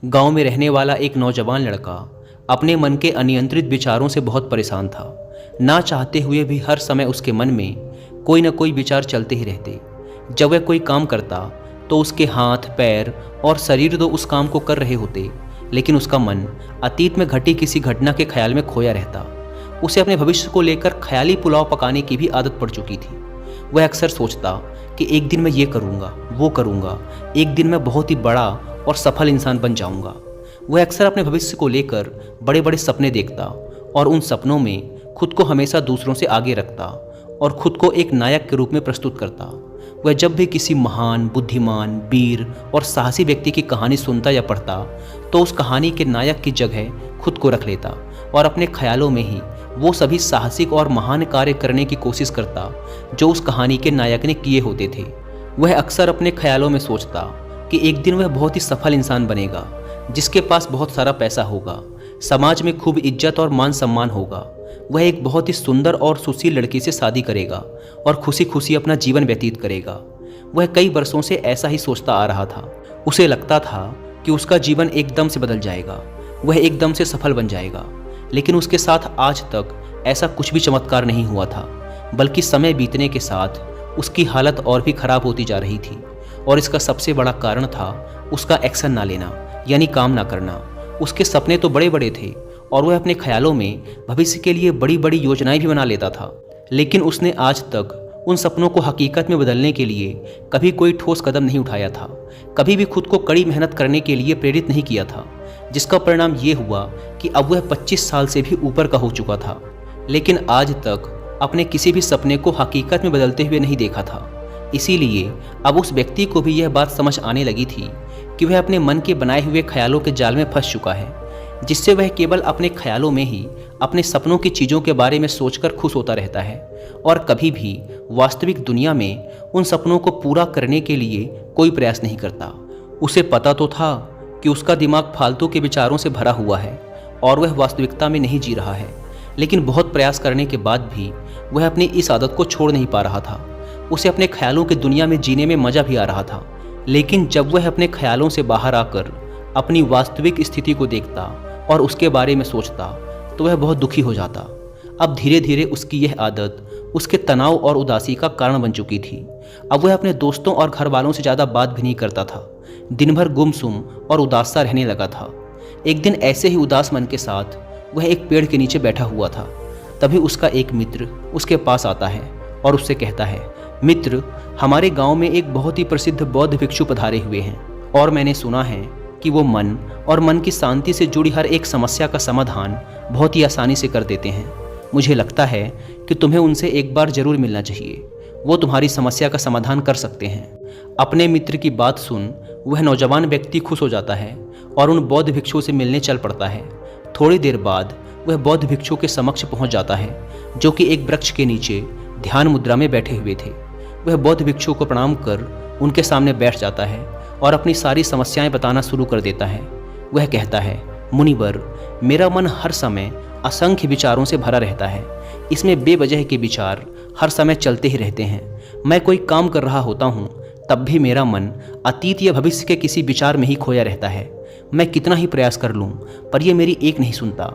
गांव में रहने वाला एक नौजवान लड़का अपने मन के अनियंत्रित विचारों से बहुत परेशान था। ना चाहते हुए भी हर समय उसके मन में कोई न कोई विचार चलते ही रहते। जब वह कोई काम करता तो उसके हाथ, पैर और शरीर तो उस काम को कर रहे होते, लेकिन उसका मन अतीत में घटी किसी घटना के ख्याल में खोया रहता। उसे अपने भविष्य को लेकर ख्याली पुलाव पकाने की भी आदत पड़ चुकी थी। वह अक्सर सोचता कि एक दिन मैं ये करूँगा, वो करूँगा, एक दिन मैं बहुत ही बड़ा और सफल इंसान बन जाऊँगा। वह अक्सर अपने भविष्य को लेकर बड़े बड़े सपने देखता और उन सपनों में खुद को हमेशा दूसरों से आगे रखता और खुद को एक नायक के रूप में प्रस्तुत करता। वह जब भी किसी महान, बुद्धिमान, वीर और साहसी व्यक्ति की कहानी सुनता या पढ़ता तो उस कहानी के नायक की जगह खुद को रख लेता और अपने ख्यालों में ही वो सभी साहसिक और महान कार्य करने की कोशिश करता जो उस कहानी के नायक ने किए होते थे। वह अक्सर अपने ख्यालों में सोचता कि एक दिन वह बहुत ही सफल इंसान बनेगा, जिसके पास बहुत सारा पैसा होगा, समाज में खूब इज्जत और मान सम्मान होगा। वह एक बहुत ही सुंदर और सुशील लड़की से शादी करेगा और खुशी खुशी अपना जीवन व्यतीत करेगा। वह कई वर्षों से ऐसा ही सोचता आ रहा था। उसे लगता था कि उसका जीवन एकदम से बदल जाएगा, वह एकदम से सफल बन जाएगा। लेकिन उसके साथ आज तक ऐसा कुछ भी चमत्कार नहीं हुआ था, बल्कि समय बीतने के साथ उसकी हालत और भी खराब होती जा रही थी। और इसका सबसे बड़ा कारण था उसका एक्शन ना लेना, यानी काम ना करना। उसके सपने तो बड़े बड़े थे और वह अपने ख्यालों में भविष्य के लिए बड़ी बड़ी योजनाएं भी बना लेता था, लेकिन उसने आज तक उन सपनों को हकीकत में बदलने के लिए कभी कोई ठोस कदम नहीं उठाया था, कभी भी खुद को कड़ी मेहनत करने के लिए प्रेरित नहीं किया था, जिसका परिणाम ये हुआ कि अब वह 25 साल से भी ऊपर का हो चुका था, लेकिन आज तक अपने किसी भी सपने को हकीकत में बदलते हुए नहीं देखा था। इसीलिए अब उस व्यक्ति को भी यह बात समझ आने लगी थी कि वह अपने मन के बनाए हुए ख्यालों के जाल में फंस चुका है, जिससे वह केवल अपने ख्यालों में ही अपने सपनों की चीज़ों के बारे में सोचकर खुश होता रहता है और कभी भी वास्तविक दुनिया में उन सपनों को पूरा करने के लिए कोई प्रयास नहीं करता। उसे पता तो था कि उसका दिमाग फालतू के विचारों से भरा हुआ है और वह वास्तविकता में नहीं जी रहा है, लेकिन बहुत प्रयास करने के बाद भी वह अपनी इस आदत को छोड़ नहीं पा रहा था। उसे अपने ख्यालों की दुनिया में जीने में मज़ा भी आ रहा था, लेकिन जब वह अपने ख्यालों से बाहर आकर अपनी वास्तविक स्थिति को देखता और उसके बारे में सोचता तो वह बहुत दुखी हो जाता। अब धीरे धीरे उसकी यह आदत उसके तनाव और उदासी का कारण बन चुकी थी। अब वह अपने दोस्तों और घर वालों से ज़्यादा बात भी नहीं करता था, दिन भर गुमसुम और उदास सा रहने लगा था। एक दिन ऐसे ही उदास मन के साथ वह एक पेड़ के नीचे बैठा हुआ था। तभी उसका एक मित्र उसके पास आता है और उससे कहता है, मित्र, हमारे गांव में एक बहुत ही प्रसिद्ध बौद्ध भिक्षु पधारे हुए हैं और मैंने सुना है कि वो मन और मन की शांति से जुड़ी हर एक समस्या का समाधान बहुत ही आसानी से कर देते हैं। मुझे लगता है कि तुम्हें उनसे एक बार जरूर मिलना चाहिए, वो तुम्हारी समस्या का समाधान कर सकते हैं। अपने मित्र की बात सुन वह नौजवान व्यक्ति खुश हो जाता है और उन बौद्ध भिक्षु से मिलने चल पड़ता है। थोड़ी देर बाद वह बौद्ध भिक्षु के समक्ष पहुंच जाता है, जो कि एक वृक्ष के नीचे ध्यान मुद्रा में बैठे हुए थे। वह बौद्ध भिक्षु को प्रणाम कर उनके सामने बैठ जाता है और अपनी सारी समस्याएं बताना शुरू कर देता है। वह कहता है, मुनिवर, मेरा मन हर समय असंख्य विचारों से भरा रहता है। इसमें बेवजह के विचार हर समय चलते ही रहते हैं। मैं कोई काम कर रहा होता हूँ तब भी मेरा मन अतीत या भविष्य के किसी विचार में ही खोया रहता है। मैं कितना ही प्रयास कर लूँ पर यह मेरी एक नहीं सुनता।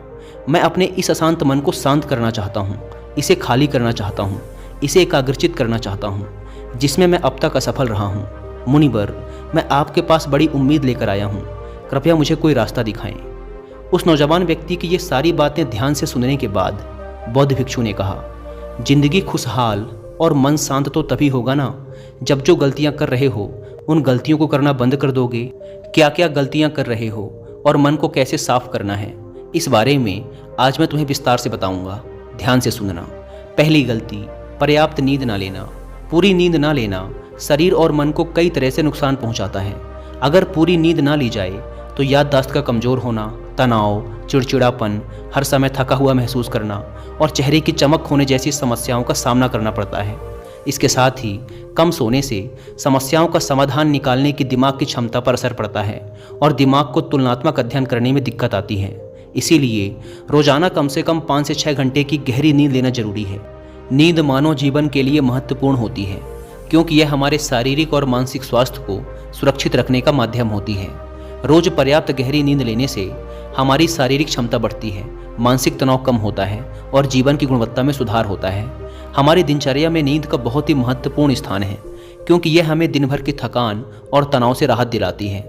मैं अपने इस अशांत मन को शांत करना चाहता हूँ, इसे खाली करना चाहता हूँ, इसे एकाग्रचित करना चाहता हूँ, जिसमें मैं अब तक असफल रहा हूँ। मुनिवर, मैं आपके पास बड़ी उम्मीद लेकर आया हूँ, कृपया मुझे कोई रास्ता दिखाएं। उस नौजवान व्यक्ति की ये सारी बातें ध्यान से सुनने के बाद बौद्ध भिक्षु ने कहा, जिंदगी खुशहाल और मन शांत तो तभी होगा ना जब जो गलतियाँ कर रहे हो उन गलतियों को करना बंद कर दोगे। क्या क्या गलतियाँ कर रहे हो और मन को कैसे साफ करना है, इस बारे में आज मैं तुम्हें विस्तार से बताऊंगा। ध्यान से सुनना। पहली गलती, पर्याप्त नींद ना लेना। पूरी नींद ना लेना शरीर और मन को कई तरह से नुकसान पहुंचाता है। अगर पूरी नींद ना ली जाए तो याददाश्त का कमज़ोर होना, तनाव, चिड़चिड़ापन, हर समय थका हुआ महसूस करना और चेहरे की चमक होने जैसी समस्याओं का सामना करना पड़ता है। इसके साथ ही कम सोने से समस्याओं का समाधान निकालने की दिमाग की क्षमता पर असर पड़ता है और दिमाग को तुलनात्मक अध्ययन करने में दिक्कत आती है। इसीलिए रोजाना कम से कम 5 से 6 घंटे की गहरी नींद लेना जरूरी है। नींद मानव जीवन के लिए महत्वपूर्ण होती है क्योंकि यह हमारे शारीरिक और मानसिक स्वास्थ्य को सुरक्षित रखने का माध्यम होती है। रोज पर्याप्त गहरी नींद लेने से हमारी शारीरिक क्षमता बढ़ती है, मानसिक तनाव कम होता है और जीवन की गुणवत्ता में सुधार होता है। हमारी दिनचर्या में नींद का बहुत ही महत्वपूर्ण स्थान है, क्योंकि यह हमें दिन भर की थकान और तनाव से राहत दिलाती है।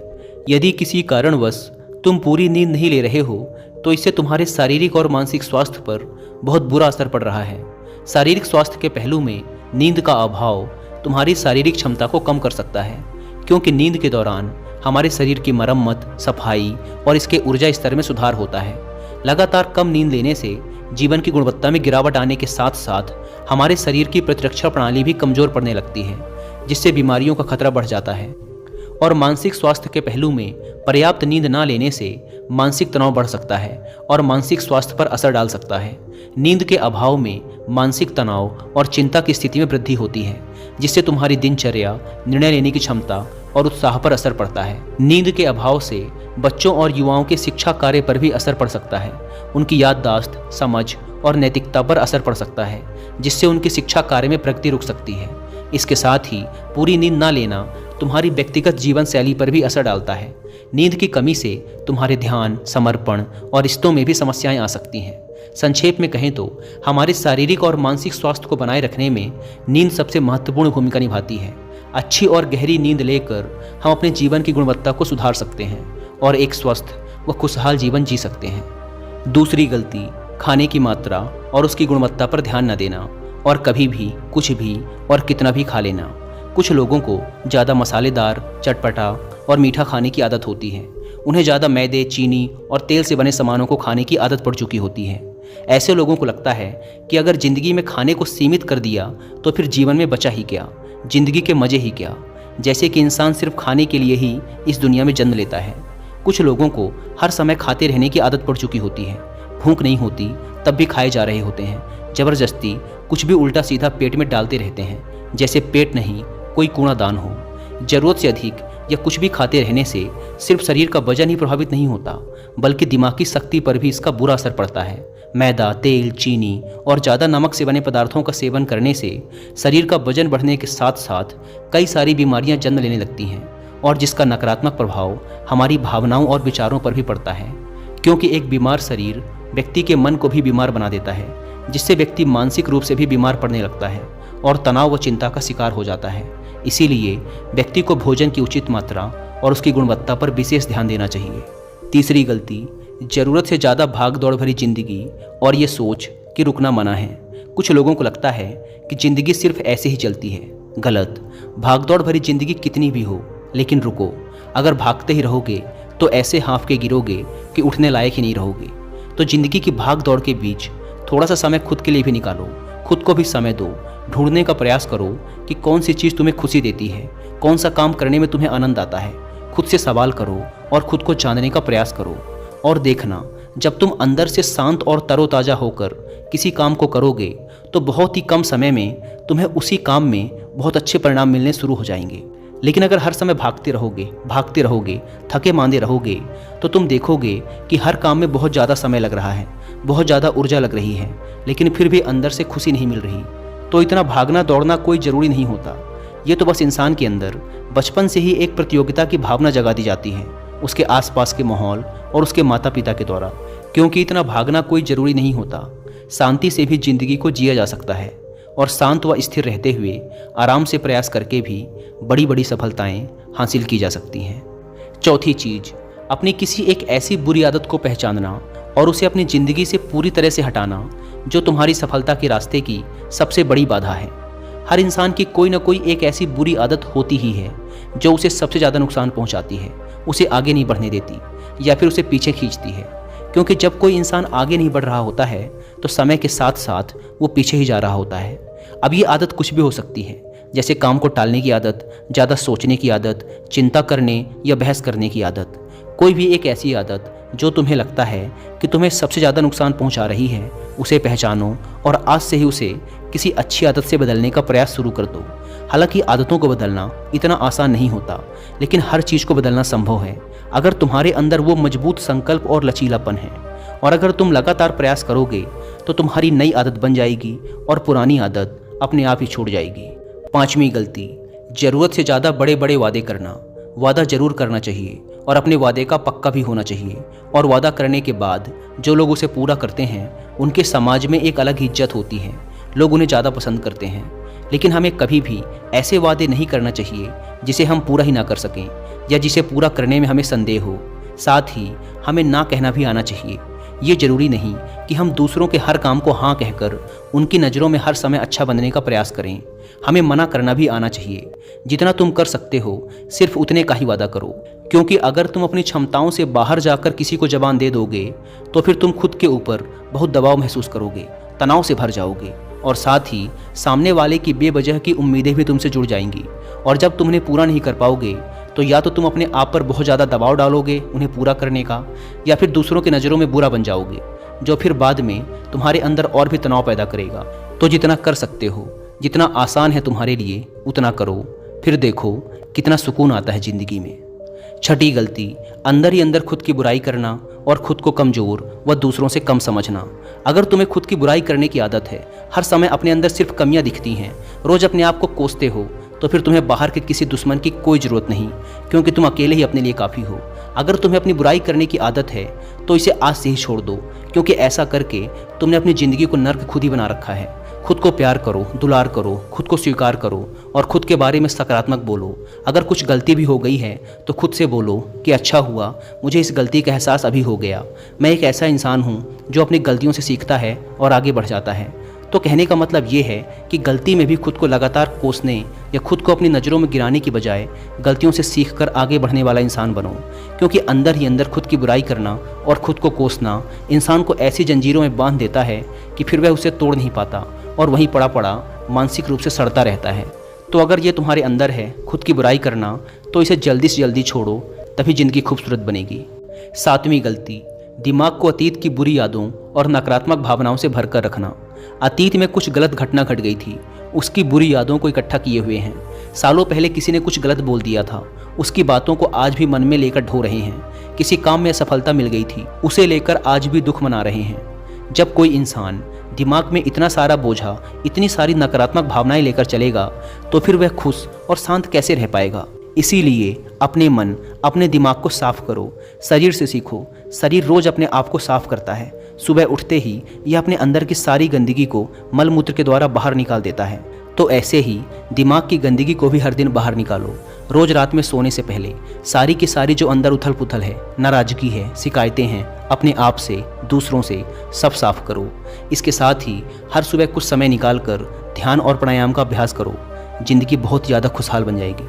यदि किसी कारणवश तुम पूरी नींद नहीं ले रहे हो तो इससे तुम्हारे शारीरिक और मानसिक स्वास्थ्य पर बहुत बुरा असर पड़ रहा है। शारीरिक स्वास्थ्य के पहलू में नींद का अभाव तुम्हारी शारीरिक क्षमता को कम कर सकता है, क्योंकि नींद के दौरान हमारे शरीर की मरम्मत, सफाई और इसके ऊर्जा स्तर में सुधार होता है। लगातार कम नींद लेने से जीवन की गुणवत्ता में गिरावट आने के साथ साथ हमारे शरीर की प्रतिरक्षा प्रणाली भी कमजोर पड़ने लगती है, जिससे बीमारियों का खतरा बढ़ जाता है। और मानसिक स्वास्थ्य के पहलू में पर्याप्त नींद ना लेने से मानसिक तनाव बढ़ सकता है और मानसिक स्वास्थ्य पर असर डाल सकता है। नींद के अभाव में मानसिक तनाव और चिंता की स्थिति में वृद्धि होती है, जिससे तुम्हारी दिनचर्या, निर्णय लेने की क्षमता और उत्साह पर असर पड़ता है। नींद के अभाव से बच्चों और युवाओं के शिक्षा कार्य पर भी असर पड़ सकता है। उनकी याददाश्त, समझ और नैतिकता पर असर पड़ सकता है, जिससे उनकी शिक्षा कार्य में प्रगति रुक सकती है। इसके साथ ही पूरी नींद ना लेना तुम्हारी व्यक्तिगत जीवन शैली पर भी असर डालता है। नींद की कमी से तुम्हारे ध्यान, समर्पण और रिश्तों में भी समस्याएं आ सकती हैं। संक्षेप में कहें तो हमारे शारीरिक और मानसिक स्वास्थ्य को बनाए रखने में नींद सबसे महत्वपूर्ण भूमिका निभाती है। अच्छी और गहरी नींद लेकर हम अपने जीवन की गुणवत्ता को सुधार सकते हैं और एक स्वस्थ व खुशहाल जीवन जी सकते हैं। दूसरी गलती, खाने की मात्रा और उसकी गुणवत्ता पर ध्यान न देना और कभी भी कुछ भी और कितना भी खा लेना। कुछ लोगों को ज़्यादा मसालेदार, चटपटा और मीठा खाने की आदत होती है। उन्हें ज़्यादा मैदे, चीनी और तेल से बने सामानों को खाने की आदत पड़ चुकी होती है। ऐसे लोगों को लगता है कि अगर ज़िंदगी में खाने को सीमित कर दिया तो फिर जीवन में बचा ही क्या, ज़िंदगी के मज़े ही क्या, जैसे कि इंसान सिर्फ खाने के लिए ही इस दुनिया में जन्म लेता है। कुछ लोगों को हर समय खाते रहने की आदत पड़ चुकी होती है। भूख नहीं होती तब भी खाए जा रहे होते हैं। ज़बरदस्ती कुछ भी उल्टा सीधा पेट में डालते रहते हैं, जैसे पेट नहीं कोई कूड़ादान हो। ज़रूरत से अधिक या कुछ भी खाते रहने से सिर्फ शरीर का वजन ही प्रभावित नहीं होता, बल्कि दिमागी शक्ति पर भी इसका बुरा असर पड़ता है। मैदा, तेल, चीनी और ज़्यादा नमक से बने पदार्थों का सेवन करने से शरीर का वजन बढ़ने के साथ साथ कई सारी बीमारियां जन्म लेने लगती हैं, और जिसका नकारात्मक प्रभाव हमारी भावनाओं और विचारों पर भी पड़ता है, क्योंकि एक बीमार शरीर व्यक्ति के मन को भी बीमार बना देता है, जिससे व्यक्ति मानसिक रूप से भी बीमार पड़ने लगता है और तनाव व चिंता का शिकार हो जाता है। इसीलिए व्यक्ति को भोजन की उचित मात्रा और उसकी गुणवत्ता पर विशेष ध्यान देना चाहिए। तीसरी गलती, ज़रूरत से ज़्यादा भाग दौड़ भरी जिंदगी और ये सोच कि रुकना मना है। कुछ लोगों को लगता है कि ज़िंदगी सिर्फ ऐसे ही चलती है। गलत। भाग दौड़ भरी जिंदगी कितनी भी हो, लेकिन रुको। अगर भागते ही रहोगे तो ऐसे हाँफ के गिरोगे कि उठने लायक ही नहीं रहोगे। तो ज़िंदगी की भाग दौड़ के बीच थोड़ा सा समय खुद के लिए भी निकालो, खुद को भी समय दो। ढूंढने का प्रयास करो कि कौन सी चीज़ तुम्हें खुशी देती है, कौन सा काम करने में तुम्हें आनंद आता है। खुद से सवाल करो और खुद को जानने का प्रयास करो, और देखना जब तुम अंदर से शांत और तरोताज़ा होकर किसी काम को करोगे तो बहुत ही कम समय में तुम्हें उसी काम में बहुत अच्छे परिणाम मिलने शुरू हो जाएंगे। लेकिन अगर हर समय भागते रहोगे, थके मांदे रहोगे, तो तुम देखोगे कि हर काम में बहुत ज़्यादा समय लग रहा है, बहुत ज़्यादा ऊर्जा लग रही है, लेकिन फिर भी अंदर से खुशी नहीं मिल रही। तो इतना भागना दौड़ना कोई ज़रूरी नहीं होता। ये तो बस इंसान के अंदर बचपन से ही एक प्रतियोगिता की भावना जगा दी जाती है, उसके आसपास के माहौल और उसके माता पिता के द्वारा। क्योंकि इतना भागना कोई ज़रूरी नहीं होता। शांति से भी जिंदगी को जिया जा सकता है, और शांत व स्थिर रहते हुए आराम से प्रयास करके भी बड़ी बड़ी सफलताएं हासिल की जा सकती हैं। चौथी चीज़, अपनी किसी एक ऐसी बुरी आदत को पहचानना और उसे अपनी ज़िंदगी से पूरी तरह से हटाना जो तुम्हारी सफलता के रास्ते की सबसे बड़ी बाधा है। हर इंसान की कोई ना कोई एक ऐसी बुरी आदत होती ही है जो उसे सबसे ज़्यादा नुकसान पहुंचाती है, उसे आगे नहीं बढ़ने देती या फिर उसे पीछे खींचती है। क्योंकि जब कोई इंसान आगे नहीं बढ़ रहा होता है तो समय के साथ साथ वो पीछे ही जा रहा होता है। अब ये आदत कुछ भी हो सकती है, जैसे काम को टालने की आदत, ज़्यादा सोचने की आदत, चिंता करने या बहस करने की आदत। कोई भी एक ऐसी आदत जो तुम्हें लगता है कि तुम्हें सबसे ज़्यादा नुकसान पहुंचा रही है, उसे पहचानो और आज से ही उसे किसी अच्छी आदत से बदलने का प्रयास शुरू कर दो। हालांकि आदतों को बदलना इतना आसान नहीं होता, लेकिन हर चीज़ को बदलना संभव है अगर तुम्हारे अंदर वो मजबूत संकल्प और लचीलापन है। और अगर तुम लगातार प्रयास करोगे तो तुम्हारी नई आदत बन जाएगी और पुरानी आदत अपने आप ही छूट जाएगी। पांचवी गलती, ज़रूरत से ज़्यादा बड़े बड़े वादे करना। वादा जरूर करना चाहिए और अपने वादे का पक्का भी होना चाहिए। और वादा करने के बाद जो लोग उसे पूरा करते हैं उनके समाज में एक अलग इज्जत होती है, लोग उन्हें ज़्यादा पसंद करते हैं। लेकिन हमें कभी भी ऐसे वादे नहीं करना चाहिए जिसे हम पूरा ही ना कर सकें या जिसे पूरा करने में हमें संदेह हो। साथ ही हमें ना कहना भी आना चाहिए। ये ज़रूरी नहीं कि हम दूसरों के हर काम को हाँ कहकर उनकी नज़रों में हर समय अच्छा बनने का प्रयास करें। हमें मना करना भी आना चाहिए। जितना तुम कर सकते हो सिर्फ उतने का ही वादा करो, क्योंकि अगर तुम अपनी क्षमताओं से बाहर जाकर किसी को जबान दे दोगे तो फिर तुम खुद के ऊपर बहुत दबाव महसूस करोगे, तनाव से भर जाओगे और साथ ही सामने वाले की बेवजह की उम्मीदें भी तुमसे जुड़ जाएंगी। और जब तुम उन्हें पूरा नहीं कर पाओगे तो या तो तुम अपने आप पर बहुत ज़्यादा दबाव डालोगे उन्हें पूरा करने का, या फिर दूसरों की नज़रों में बुरा बन जाओगे, जो फिर बाद में तुम्हारे अंदर और भी तनाव पैदा करेगा। तो जितना कर सकते हो, जितना आसान है तुम्हारे लिए उतना करो, फिर देखो कितना सुकून आता है ज़िंदगी में। छठी गलती, अंदर ही अंदर खुद की बुराई करना और खुद को कमज़ोर व दूसरों से कम समझना। अगर तुम्हें खुद की बुराई करने की आदत है, हर समय अपने अंदर सिर्फ कमियां दिखती हैं, रोज़ अपने आप को कोसते हो, तो फिर तुम्हें बाहर के किसी दुश्मन की कोई ज़रूरत नहीं, क्योंकि तुम अकेले ही अपने लिए काफ़ी हो। अगर तुम्हें अपनी बुराई करने की आदत है तो इसे आज से ही छोड़ दो, क्योंकि ऐसा करके तुमने अपनी ज़िंदगी को नर्क खुद ही बना रखा है। खुद को प्यार करो, दुलार करो, खुद को स्वीकार करो और खुद के बारे में सकारात्मक बोलो। अगर कुछ गलती भी हो गई है तो खुद से बोलो कि अच्छा हुआ, मुझे इस गलती का एहसास अभी हो गया। मैं एक ऐसा इंसान हूँ जो अपनी गलतियों से सीखता है और आगे बढ़ जाता है। तो कहने का मतलब ये है कि गलती में भी खुद को लगातार कोसने या खुद को अपनी नज़रों में गिराने की बजाय गलतियों से सीखकर आगे बढ़ने वाला इंसान बनो, क्योंकि अंदर ही अंदर खुद की बुराई करना और खुद को कोसना इंसान को ऐसी जंजीरों में बांध देता है कि फिर वह उसे तोड़ नहीं पाता और वहीं पड़ा पड़ा मानसिक रूप से सड़ता रहता है। तो अगर ये तुम्हारे अंदर है खुद की बुराई करना, तो इसे जल्दी से जल्दी छोड़ो, तभी ज़िंदगी खूबसूरत बनेगी। सातवीं गलती, दिमाग को अतीत की बुरी यादों और नकारात्मक भावनाओं से भरकर रखना। अतीत में कुछ गलत घटना घट गई थी, उसकी बुरी यादों को इकट्ठा किए हुए हैं। सालों पहले किसी ने कुछ गलत बोल दिया था, उसकी बातों को आज भी मन में लेकर ढो रहे हैं। किसी काम में असफलता मिल गई थी, उसे लेकर आज भी दुख मना रहे हैं। जब कोई इंसान दिमाग में इतना सारा बोझा, इतनी सारी नकारात्मक भावनाएं लेकर चलेगा तो फिर वह खुश और शांत कैसे रह पाएगा। इसीलिए अपने मन, अपने दिमाग को साफ करो। शरीर से सीखो। शरीर रोज अपने आप को साफ करता है। सुबह उठते ही यह अपने अंदर की सारी गंदगी को मल मूत्र के द्वारा बाहर निकाल देता है। तो ऐसे ही दिमाग की गंदगी को भी हर दिन बाहर निकालो। रोज रात में सोने से पहले सारी की सारी जो अंदर उथल पुथल है, नाराजगी है, शिकायतें हैं, अपने आप से, दूसरों से, सब साफ करो। इसके साथ ही हर सुबह कुछ समय निकाल कर ध्यान और प्राणायाम का अभ्यास करो। जिंदगी बहुत ज़्यादा खुशहाल बन जाएगी।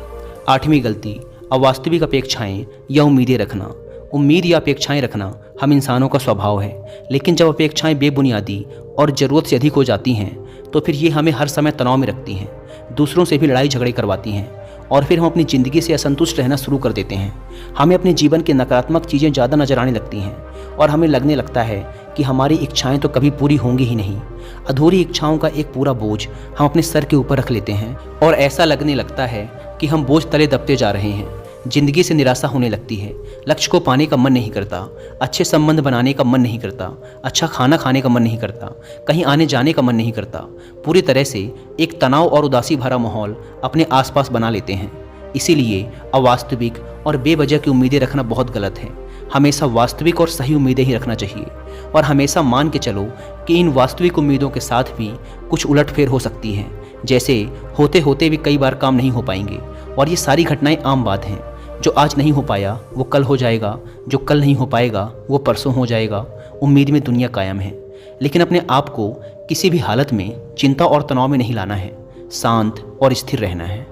आठवीं गलती, अवास्तविक अपेक्षाएं या उम्मीदें रखना। उम्मीद या अपेक्षाएं रखना हम इंसानों का स्वभाव है, लेकिन जब अपेक्षाएं बेबुनियादी और ज़रूरत से अधिक हो जाती हैं तो फिर ये हमें हर समय तनाव में रखती हैं, दूसरों से भी लड़ाई झगड़े करवाती हैं और फिर हम अपनी ज़िंदगी से असंतुष्ट रहना शुरू कर देते हैं। हमें अपने जीवन के नकारात्मक चीज़ें ज़्यादा नजर आने लगती हैं और हमें लगने लगता है कि हमारी इच्छाएं तो कभी पूरी होंगी ही नहीं। अधूरी इच्छाओं का एक पूरा बोझ हम अपने सर के ऊपर रख लेते हैं और ऐसा लगने लगता है कि हम बोझ तले दबते जा रहे हैं। जिंदगी से निराशा होने लगती है। लक्ष्य को पाने का मन नहीं करता, अच्छे संबंध बनाने का मन नहीं करता, अच्छा खाना खाने का मन नहीं करता, कहीं आने जाने का मन नहीं करता। पूरी तरह से एक तनाव और उदासी भरा माहौल अपने आसपास बना लेते हैं। इसीलिए अवास्तविक और बेवजह की उम्मीदें रखना बहुत गलत है। हमेशा वास्तविक और सही उम्मीदें ही रखना चाहिए और हमेशा मान के चलो कि इन वास्तविक उम्मीदों के साथ भी कुछ उलटफेर हो सकती है। जैसे होते होते भी कई बार काम नहीं हो पाएंगे और ये सारी घटनाएं आम बात हैं। जो आज नहीं हो पाया वो कल हो जाएगा, जो कल नहीं हो पाएगा वो परसों हो जाएगा। उम्मीद में दुनिया कायम है, लेकिन अपने आप को किसी भी हालत में चिंता और तनाव में नहीं लाना है। शांत और स्थिर रहना है।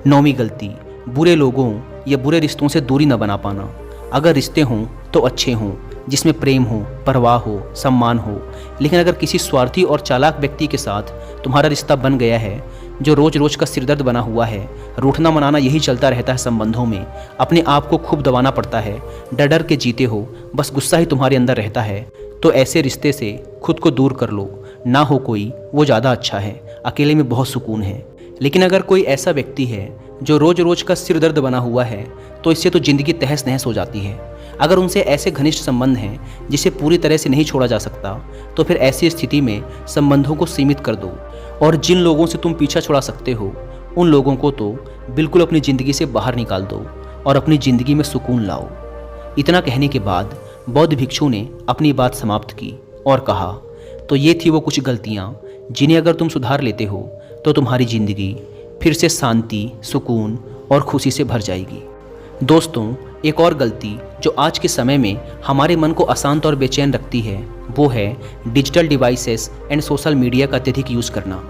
नौवीं गलती, बुरे लोगों या बुरे रिश्तों से दूरी न बना पाना। अगर रिश्ते हों तो अच्छे हों, जिसमें प्रेम हो, परवाह हो, सम्मान हो, लेकिन अगर किसी स्वार्थी और चालाक व्यक्ति के साथ तुम्हारा रिश्ता बन गया है जो रोज रोज का सिरदर्द बना हुआ है, रूठना मनाना यही चलता रहता है संबंधों में, अपने आप को खूब दबाना पड़ता है, डर डर के जीते हो, बस गुस्सा ही तुम्हारे अंदर रहता है, तो ऐसे रिश्ते से खुद को दूर कर लो। ना हो कोई वो ज़्यादा अच्छा है, अकेले में बहुत सुकून है। लेकिन अगर कोई ऐसा व्यक्ति है जो रोज रोज का सिर दर्द बना हुआ है तो इससे तो ज़िंदगी तहस नहस हो जाती है। अगर उनसे ऐसे घनिष्ठ संबंध हैं जिसे पूरी तरह से नहीं छोड़ा जा सकता तो फिर ऐसी स्थिति में संबंधों को सीमित कर दो और जिन लोगों से तुम पीछा छुड़ा सकते हो उन लोगों को तो बिल्कुल अपनी ज़िंदगी से बाहर निकाल दो और अपनी ज़िंदगी में सुकून लाओ। इतना कहने के बाद बौद्ध भिक्षु ने अपनी बात समाप्त की और कहा, तो ये थी वो कुछ गलतियाँ जिन्हें अगर तुम सुधार लेते हो तो तुम्हारी ज़िंदगी फिर से शांति, सुकून और खुशी से भर जाएगी। दोस्तों, एक और गलती जो आज के समय में हमारे मन को अशांत और बेचैन रखती है वो है digital devices and social media का अत्यधिक यूज़ करना।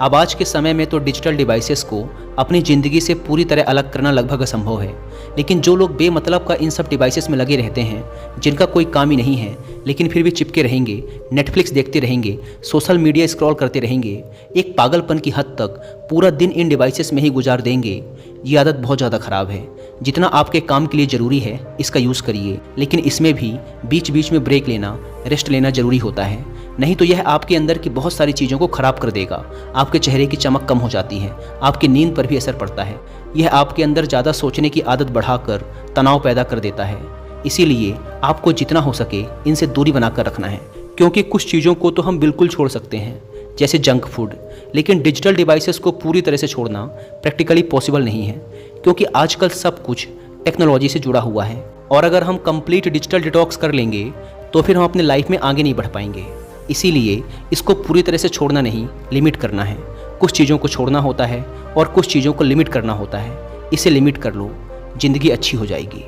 अब आज के समय में तो डिजिटल डिवाइसेस को अपनी ज़िंदगी से पूरी तरह अलग करना लगभग असंभव है, लेकिन जो लोग बेमतलब का इन सब डिवाइसेस में लगे रहते हैं, जिनका कोई काम ही नहीं है लेकिन फिर भी चिपके रहेंगे, नेटफ्लिक्स देखते रहेंगे, सोशल मीडिया स्क्रॉल करते रहेंगे, एक पागलपन की हद तक पूरा दिन इन डिवाइसेस में ही गुजार देंगे, ये आदत बहुत ज़्यादा ख़राब है। जितना आपके काम के लिए ज़रूरी है इसका यूज़ करिए, लेकिन इसमें भी बीच बीच में ब्रेक लेना, रेस्ट लेना ज़रूरी होता है, नहीं तो यह आपके अंदर की बहुत सारी चीज़ों को ख़राब कर देगा। आपके चेहरे की चमक कम हो जाती है, आपकी नींद पर भी असर पड़ता है, यह आपके अंदर ज़्यादा सोचने की आदत बढ़ाकर तनाव पैदा कर देता है। इसीलिए आपको जितना हो सके इनसे दूरी बनाकर रखना है, क्योंकि कुछ चीज़ों को तो हम बिल्कुल छोड़ सकते हैं जैसे जंक फूड, लेकिन डिजिटल डिवाइसेस को पूरी तरह से छोड़ना प्रैक्टिकली पॉसिबल नहीं है, क्योंकि आजकल सब कुछ टेक्नोलॉजी से जुड़ा हुआ है और अगर हम कंप्लीट डिजिटल डिटॉक्स कर लेंगे तो फिर हम अपने लाइफ में आगे नहीं बढ़ पाएंगे। इसीलिए इसको पूरी तरह से छोड़ना नहीं, लिमिट करना है। कुछ चीज़ों को छोड़ना होता है और कुछ चीज़ों को लिमिट करना होता है, इसे लिमिट कर लो, ज़िंदगी अच्छी हो जाएगी।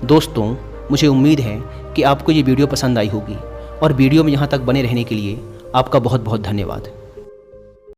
दोस्तों, मुझे उम्मीद है कि आपको ये वीडियो पसंद आई होगी और वीडियो में यहाँ तक बने रहने के लिए आपका बहुत बहुत धन्यवाद।